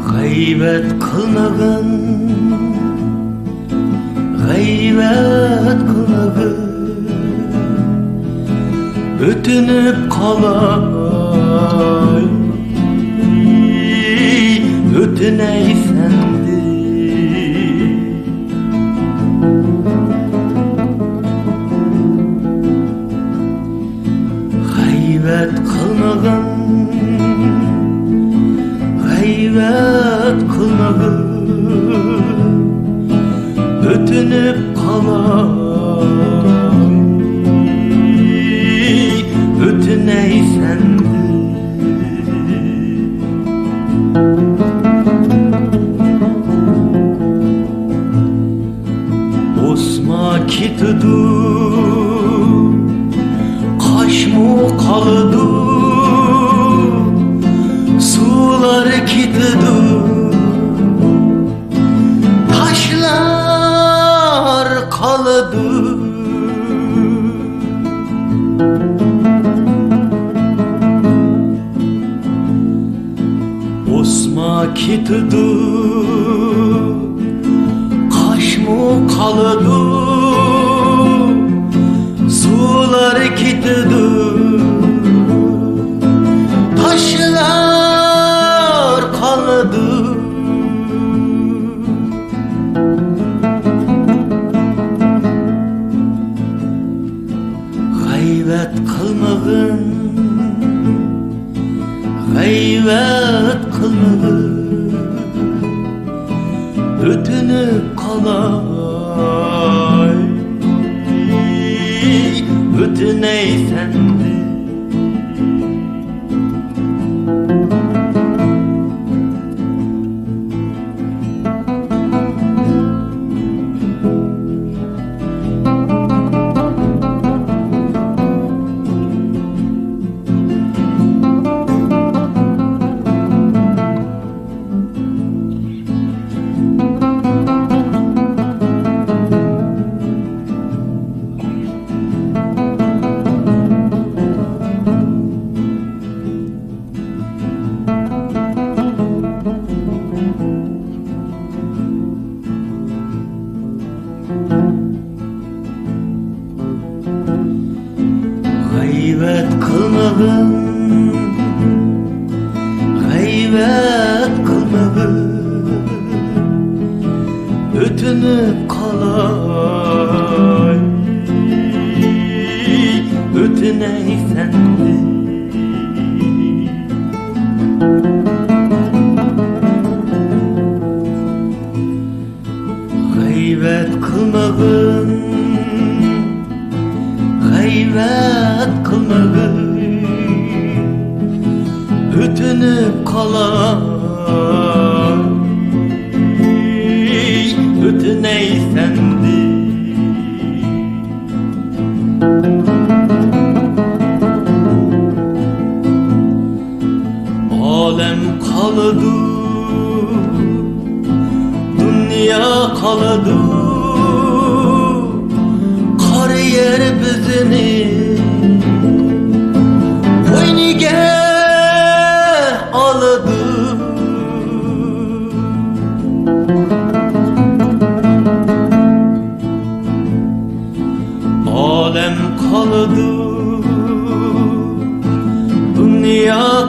G'aybet qilmag'in, g'aybet qilmag'in, o'tinib qolay, o'tinay sendi. G'aybet qilmag'in, g'aybet qilmag'in, o'tinib qolay, o'tinay sendi. O'sma ketidi, qoshmu qoladi, sular ketidi, taşlar qoladi. O'sma ketidi, qoshmu qoladi, sular ketidi, taşlar qoladi. G'aybet qilmag'in, g'aybet qilmag'in, o'tinib qolay, o'tinay sendi. G'aybet qilmag'in, g'aybet qilmag'in, o'tinib qolay, o'tinay sendi. G'aybet qilmag'in, g'aybet qilmag'in, o'tinib qolay, o'tinay sendi. Olam qoladi, dunyo qoladi, qor yer bizini qo'yniga oladi.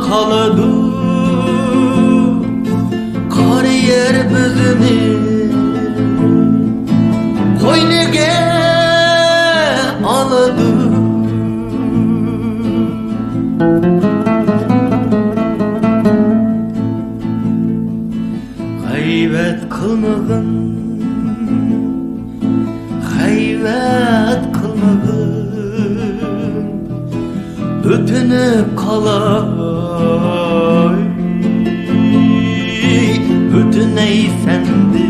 qaladı Qor yer bizni qo'yniga oladi G'aybat qilmag'in G'aybat qilmag'in O'tinib qolay O'tinaysan-di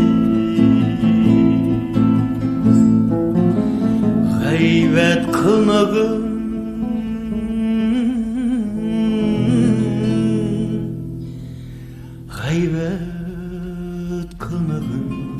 G'aybat qilmag'in G'aybat qilmag'in